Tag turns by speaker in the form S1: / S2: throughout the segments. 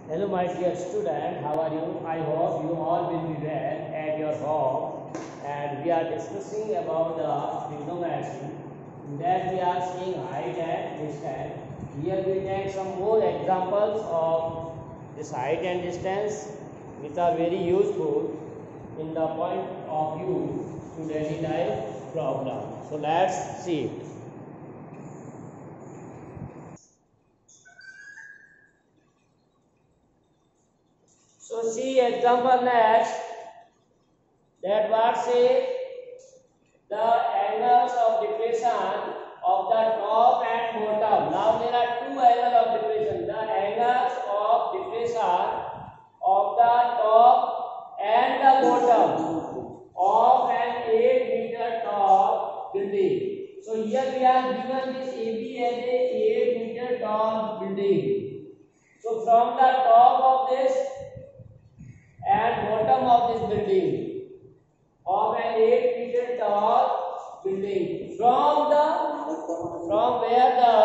S1: Hello my dear student, how are you? I hope you all will be well at your home, and we are discussing about the trigonometry. That we are seeing height and distance. Here we take some more examples of this height and distance which are very useful in the point of view to daily life problem. So let's see it. So see example next, that what say the angles of depression of the top and bottom. Now there are two angles of depression. The angles of depression of the top and the bottom of an 8-meter tall building. So here we are given this AB as a 8-meter tall building. So from the top of this and bottom of this building of an 8-meter tall building, from where the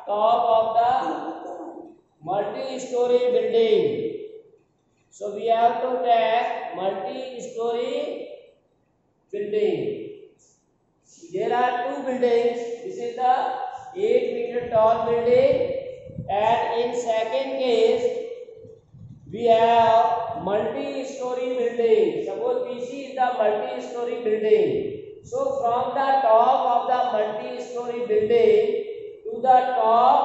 S1: top of the multi-story building. So we have to take multi-story building. There are two buildings. This is the 8-meter tall building, and in second case we have multi-story building. Suppose PC is the multi-story building. So from the top of the multi-story building to the top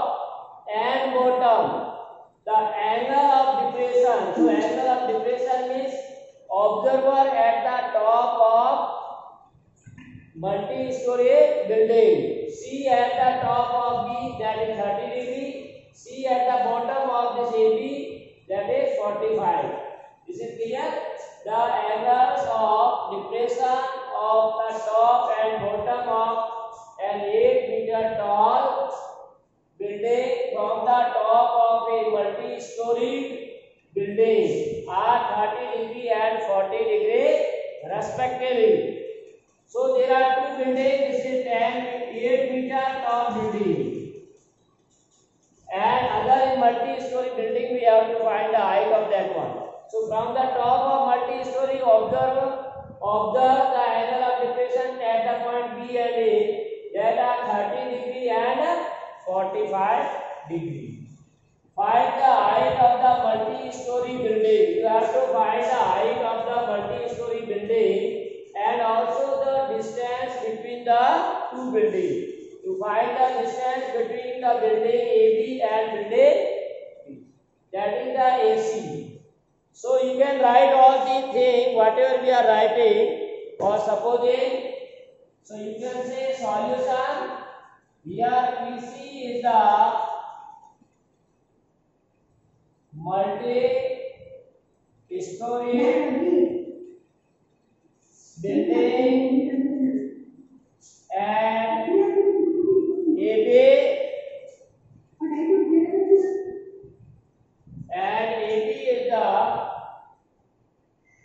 S1: and bottom, the angle of depression. So angle of depression means observer at the top of multi-story building. C at the top of B, that is 30 degree. C at the bottom of this AB, that is 45. Is it clear? The angles of depression of the top and bottom of an 8-meter tall building from the top of a multi-story building are 30 degree and 40 degree respectively. So there are two buildings. This is an 8-meter tall building, and other in multi-story building we have to find the height of that one. So from the top of multi-story, observe the angle of depression at the point B and A, that are 30 degree and 45 degree. Find the height of the multi-story building. You have to find the height of the multi-story building and also the distance between the two buildings. To find the distance between the building AB and building B, that is the AC. So you can write all these things, whatever we are writing, or supposing. So you can say solution. Here PC is the multi-story building, and AB is the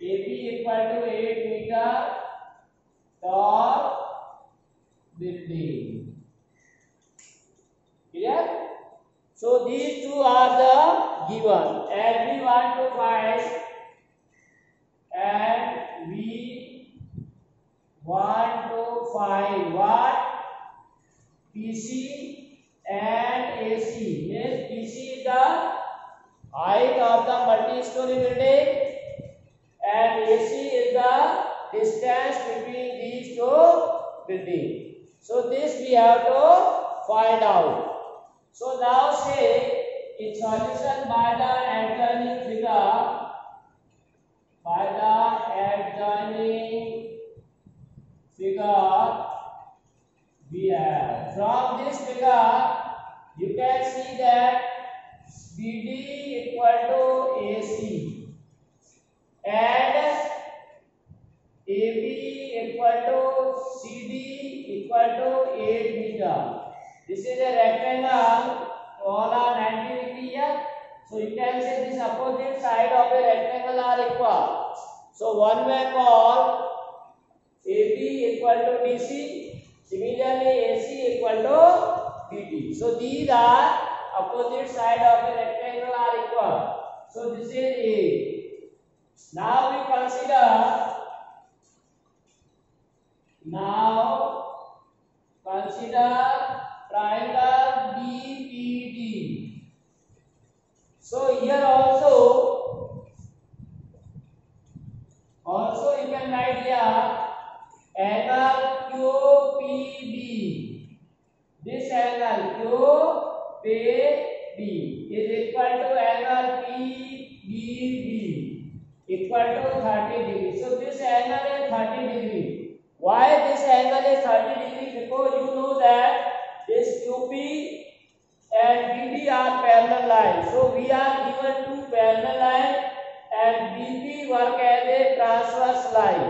S1: AB equal to 8-meter tall building. Clear? So these two are the given, and we want to find what PC and AC. Means PC is the height of the multi-story building and AC is the distance between these two buildings. So this we have to find out. So now say in solution by the adjoining figure, we have, from this figure you can see that BD equal to AC and AB equal to CD equal to 8 meter. This is a rectangle, all are 90 degree here. So you can say this opposite side of a rectangle are equal. So one may call AB equal to DC, similarly AC equal to BD. So these are opposite side of a rectangle are equal. So this is A. Now we consider triangle BPD. So here also you can write here angle QPB. This angle QPB is equal to angle PBB equal to 30 degrees. So this angle is 30 degrees. Why this angle is 30 degrees? Because you know that this QP and BD are parallel lines. So we are given two parallel lines and BP work as a transverse line.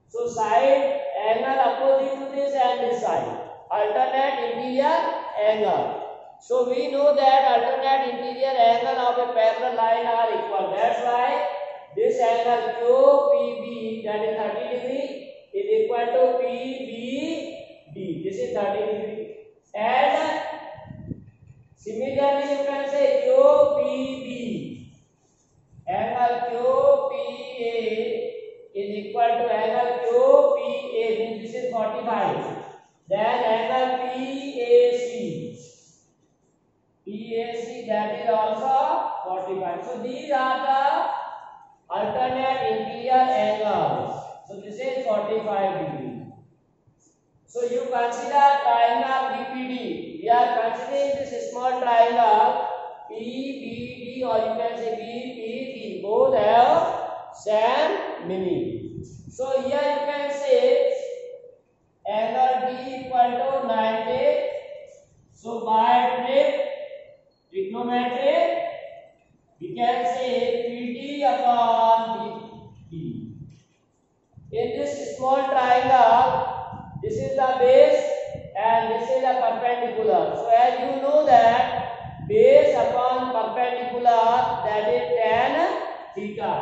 S1: So side angle opposite to this and this side. Alternate interior angle. So we know that alternate interior angle of a parallel line are equal. That's why this angle QPB, that is 30 degree, is equal to PBD. This is 30 degree. And similarly, you can say QPB. Angle QPA is equal to angle QPA, means this is 45. Then angle PAC. PAC, that is also 45. So these are the alternate interior angles. So this is 45 degree. So you consider triangle BPD. We are considering this small triangle PBD, or you can say BPD. Both have same meaning. So here you can say angle D equal to 90. So by trigonometry, we can say PD upon BD. In this small triangle, this is the base and this is the perpendicular. So as you know that base upon perpendicular, that is tan theta.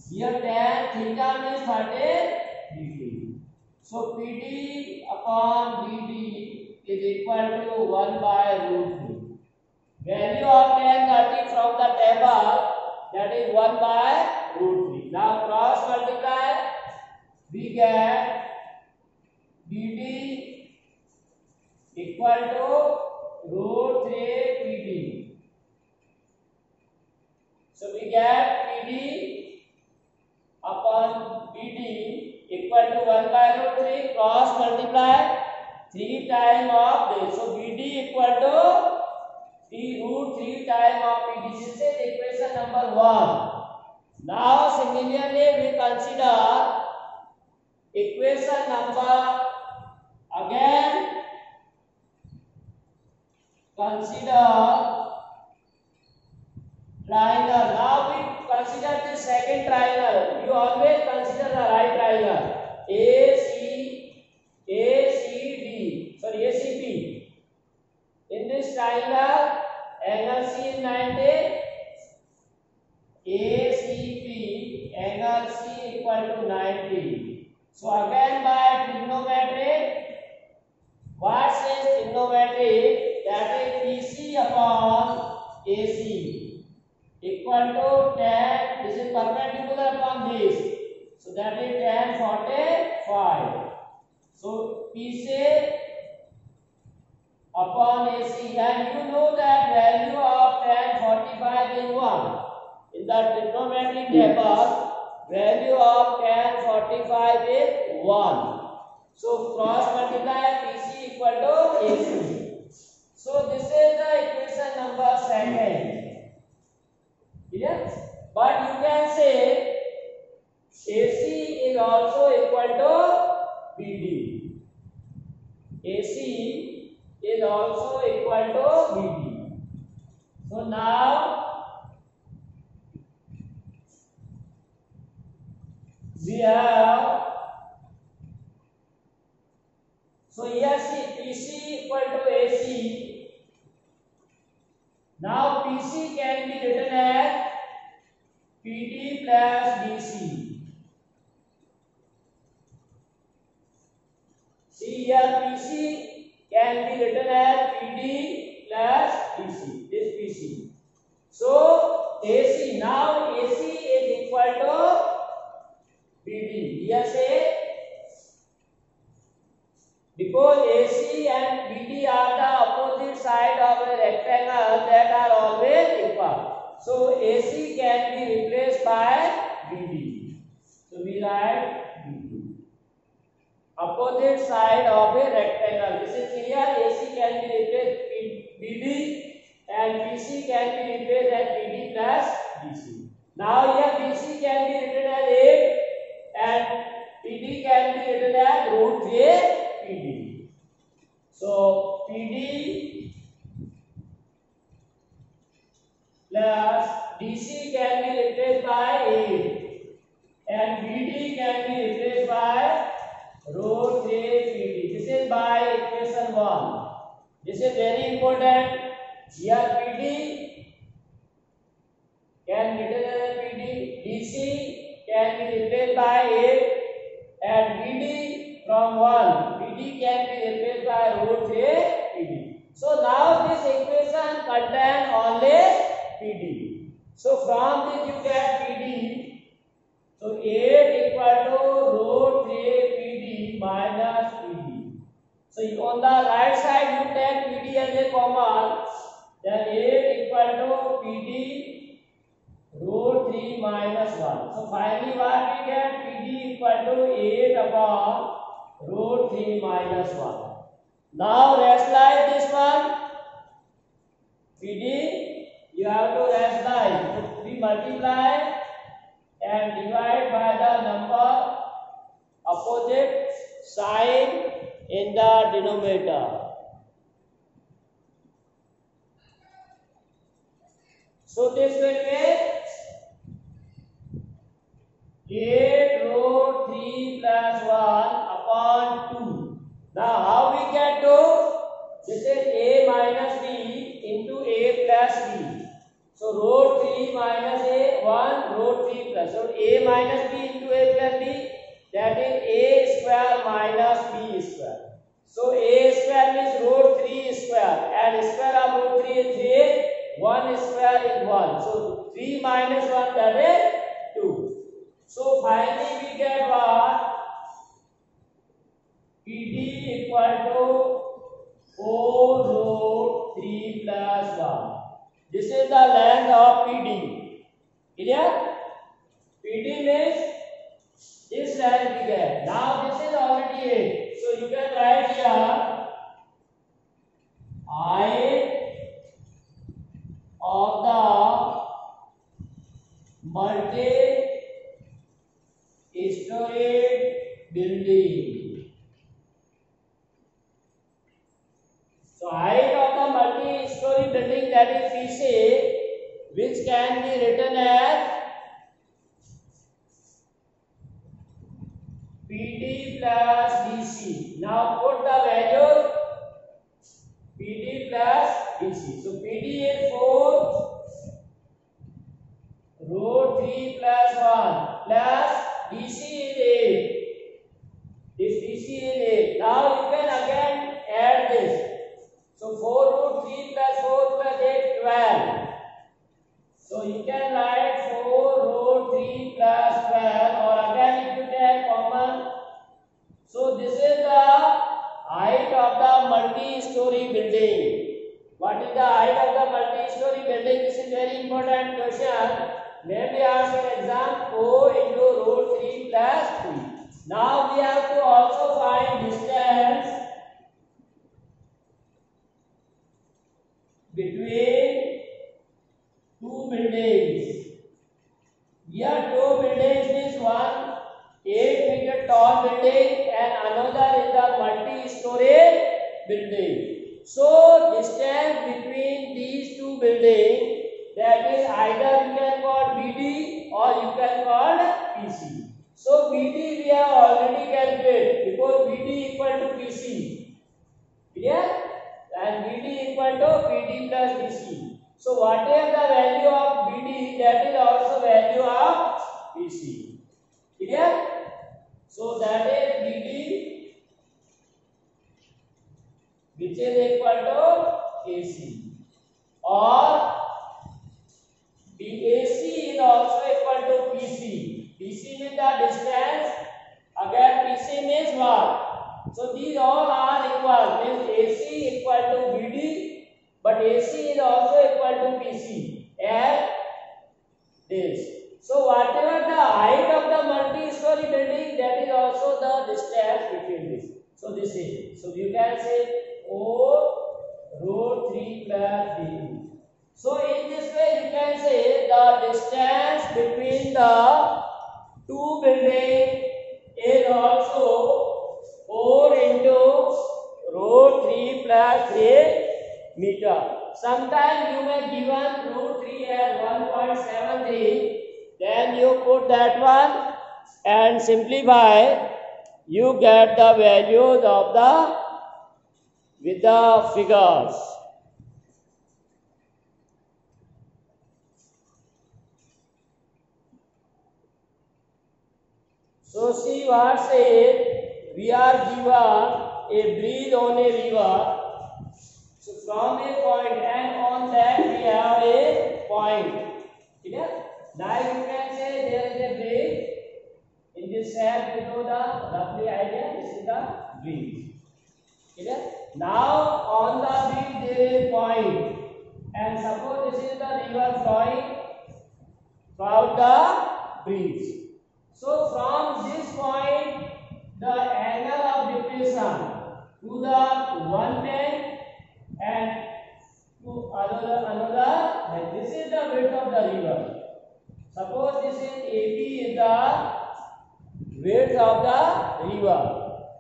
S1: Here tan theta means 30 degree. So PD upon BD is equal to 1 by root 3. Value of tan 30 from the table, that is 1 by root 3. Now cross multiply, we get BD equal to root 3 PD. So we get PD upon BD equal to 1 by root 3, cross multiply 3 times of this. So BD equal to root 3 times of PD. This is equation number 1. Now similarly we consider equation number, again consider triangle. Now we consider the second triangle. You always consider the right triangle. ACP. In this triangle, angle C is 90. ACP, angle C equal to 90. So again by trigonometry, what says trigonometry? That is PC upon AC equal to tan. This is perpendicular upon this. So that is tan 45. So PC upon AC, and you know that value of tan 45 is 1. In the trigonometric table, value of tan 45 is 1. So cross multiply PC equal to AC. So this is the equation number 2. Yes? But you can say AC is also equal to BD. AC is also equal to BD. So now we have, so here see PC equal to AC. Now PC can be written as PD plus DC. See here PC can be written as PD plus DC. This PC. So AC. Now side of a rectangle that are always equal. So AC can be replaced by BD. So we write BD. Opposite side of a rectangle. This is clear. AC can be replaced with BD and BC can be replaced as BD plus BC. Now here BC can be written as 8 and PD can be written as root 3 PD. So PD plus DC can be replaced by 8 and BD can be replaced by root 3 PD. This is by equation 1. This is very important. Here PD can be written as PD, DC can be replaced by 8 and BD from 1. BD can be replaced by root 3 PD. So now this equation contains only PD. So from this you get PD. So 8 equal to root 3 PD minus PD. So on the right side you take PD as a common. Then 8 equal to PD root 3 minus 1. So finally what we get? PD equal to 8 upon root 3 minus 1. Now rationalize this one. PD you have to rationalize. So we multiply and divide by the number opposite sign in the denominator. So this will be 8 root 3 plus 1 upon 2. Now how we get to? This is A minus B into A plus B. So root 3 minus A, 1 root 3 plus. So A minus B into A plus B, that is A square minus B square. So A square means root 3 square and square of root 3 is 3. 1 square is 1. So 3 minus 1, that is 2. So finally we get what? PD equal to 4 root 3 plus 1. This is the length of PD. Clear? PD means this length we get. Now this is already 8. So you can write here height of the multi-storied building. So height of the multi-story building, that is PC, which can be written as PD plus DC. Now put the value PD plus DC. So PD is 4 root 3 plus 1 plus DC is 8. This DC is 8. Now you can again add this. So 4 root 3 plus 4 plus 8, 12. So you can write 4 root 3 plus 12, or again if you take common. So this is the height of the multi-story building. What is the height of the multi-story building? This is very important question. Maybe ask an exam 4 into root 3 plus 3. Now we have to also find distance between two buildings. Here two buildings means one 8-meter tall building and another is the multi-story building. So distance between these two buildings, that is either you can call BD or you can call PC. So BD we have already calculated because BD equal to PC. Clear? And BD equal to PD plus DC. So whatever the value of BD, that is also value of PC. Clear? So that is BD, which is equal to AC, or BAC is also equal to PC. PC means the distance. Again PC means what? So these all are equal. Means AC equal to BD but AC is also equal to PC as this. So whatever the height of the multi-story building, that is also the distance between this. So this is, so you can say O root 3 plus B. So in this way you can say the distance between the two buildings is also 4 into root 3 plus 3 meter. Sometimes you may given root 3 as 1.73, then you put that one and simplify, you get the values of the with the figures. So see what says, we are given a bridge on a river. So from a point, and on that we have a point. Clear? Now you can say there is a bridge. In this shape below the roughly idea, this is the bridge. Clear? Now on the bridge there is a point, and suppose this is the river flowing throughout the bridge. So from this point, the angle of depression to the one bank and to another, and this is the width of the river. Suppose this is AB is the width of the river,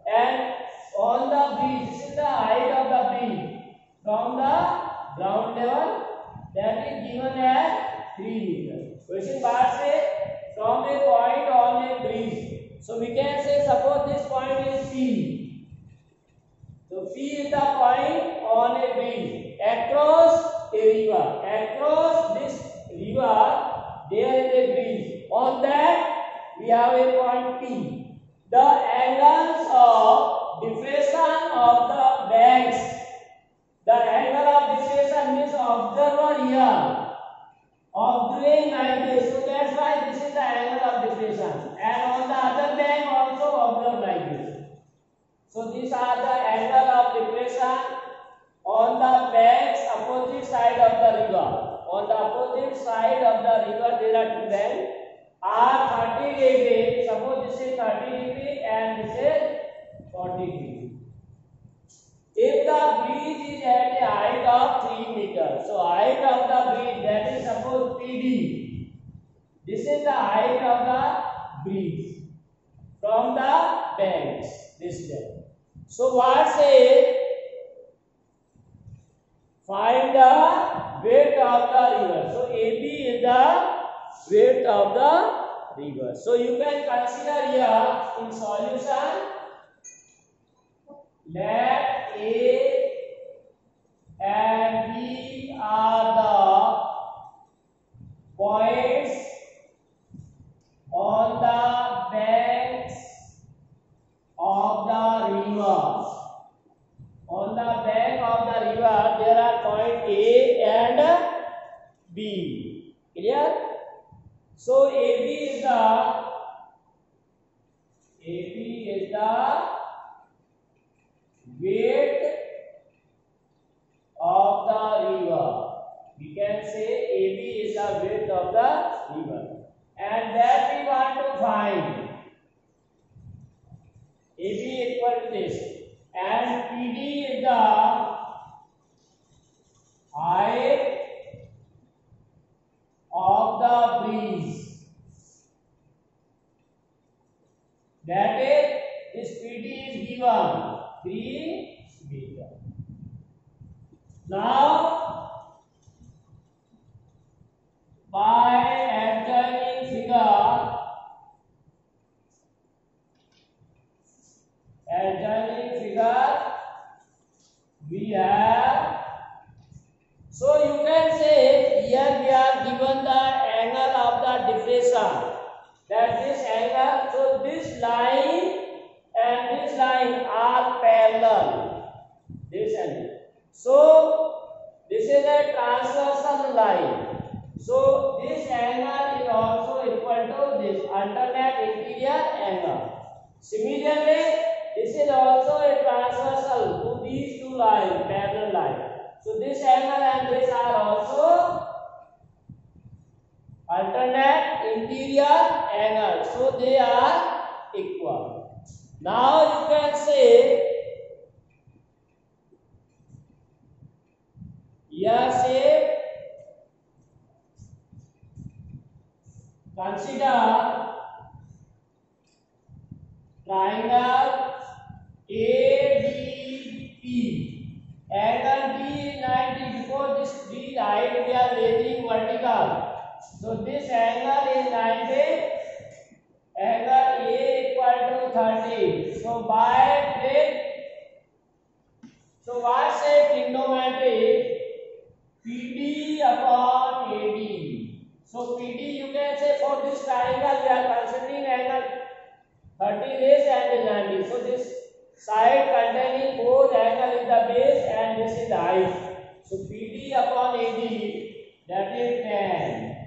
S1: and on the bridge, this is the height of the bridge from the ground level, that is given as 3 meters. Question part says from a point on a bridge. So we can say suppose this point is P. So P is the point on a bridge across a river. Across this river there is a bridge. On that we have a point P. The angles of depression of the banks. The angle of depression means observer here. Observing like this, so that's why this is the angle of depression, and on the other bank also observe like this. So these are the angle of depression on the banks opposite side of the river. On the opposite side of the river there are two banks are 30 degree. Suppose this is 30 degree and this is 40 degree. If the bridge is at a height of 3 meters, so height of the bridge, that is suppose PD. This is the height of the bridge from the banks. This way. So what says? Find the width of the river. So AB is the width of the river. So you can consider here in solution. Let A and B are the points on the banks of the river. On the bank of the river there are point A and B. Clear? So AB is the width of the river. We can say AB is the width of the river, and that we want to find. AB equal to this, and PD is the height of the bridge. That is, this PD is given 3 meter. Now, by adjoining figure, we have. So you can say here we are given the angle of the depression. That this angle. So this line and this line are parallel. This angle. So this is a transversal line. So this angle is also equal to this alternate interior angle. Similarly, this is also a transversal to these two lines, parallel line. So this angle interior angle. So they are equal. Now you can say here consider triangle ADP. Angle B is 90 because this B height we are raising vertical. So this angle is 90. Angle A equal to 30. So by what say trigonometry? PD upon AD. So PD you can say for this triangle we are considering angle 30 raised and 90. So this side containing both angle in the base and this is the height. So PD upon AD, that is 10.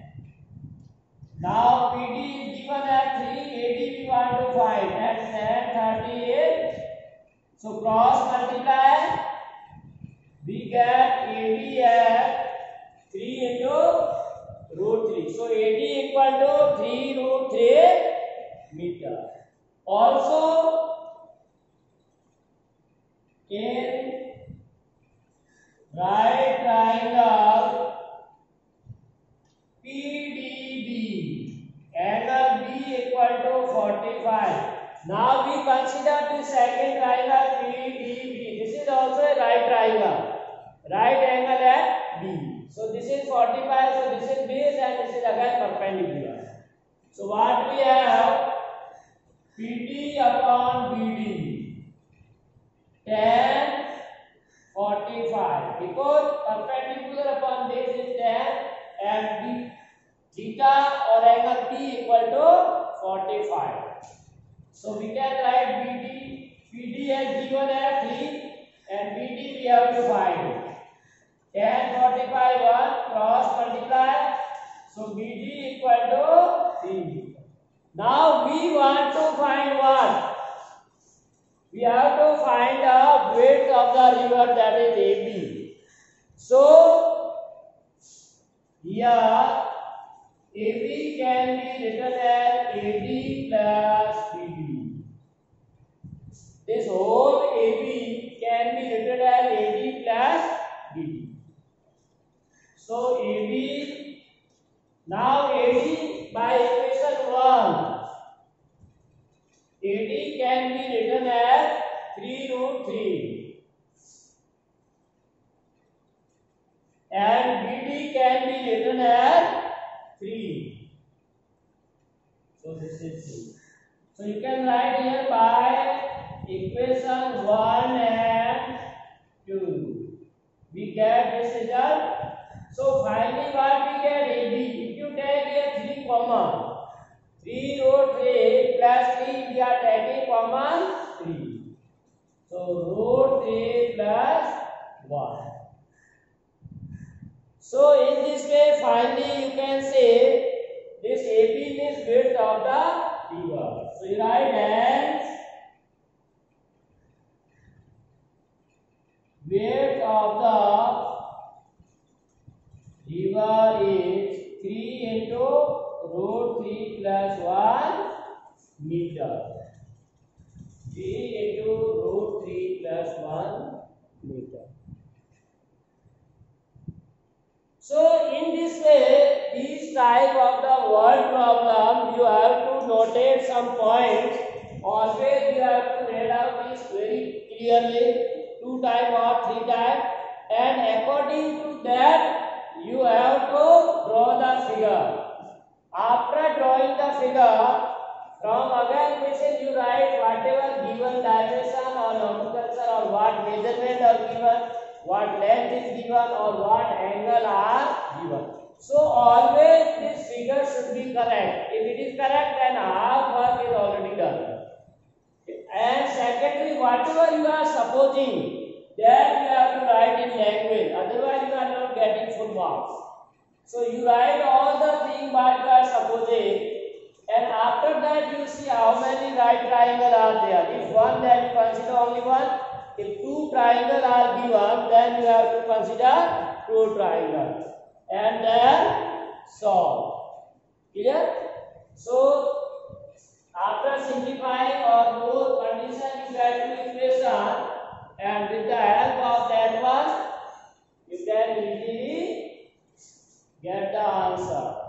S1: Now PD is given at 3, AD we want to find. That's 10, 38. So cross multiply, we get AD at 3 into root 3. So AD equal to 3 root 3 meter. Also in right triangle PDB, angle B equal to 45. Now we consider the second triangle PDB. This is also a right triangle, right angle at B. So this is 45, so this is base and this is again perpendicular. So what we have? PD upon BD 10, 45 because perpendicular upon this is 10 and theta or angle P equal to 45. So we can write PD as given at 3 and BD we have to find. 10, 45, 1 cross multiply. So BD equal to 3. Now we want to find what? We have to find the width of the river, that is AB. So here AB can be written as AD plus BD. This whole AB can be written as AD plus BD. So AB, now AD by equation 1. AD can be written as 3 root 3 and BD can be written as 3. So this is 3. So you can write here by equation 1 and 2. We get this result. So finally what we get AB? If you take here 3 common, 3 root 3 plus 3 we are taking common 3. So root 3 plus 1. So in this way finally you can say this AB is width of the river. So you write as width of the river is 3 into root 3 plus 1 meter. 3 into root 3 plus 1 meter. So in this way, these type of the word problem, you have to notate some points. Always you have to read out this very clearly, 2 times or 3 times, and according to that, you have to draw the figure. After drawing the figure, from again question you write whatever given dimension or nomenclature or what measurement are given, what length is given or what angle are given. So always this figure should be correct. If it is correct, then half work is already done. And secondly, whatever you are supposing, that you have to write in language. Otherwise, you are not getting full marks. So you write all the things what you are supposing, and after that you see how many right triangles are there. If one, then you consider only one. If 2 triangles are given, then you have to consider 2 triangles, and then solve. Clear? So after simplifying or both condition you get to equation, and with the help of that one you can easily get the answer.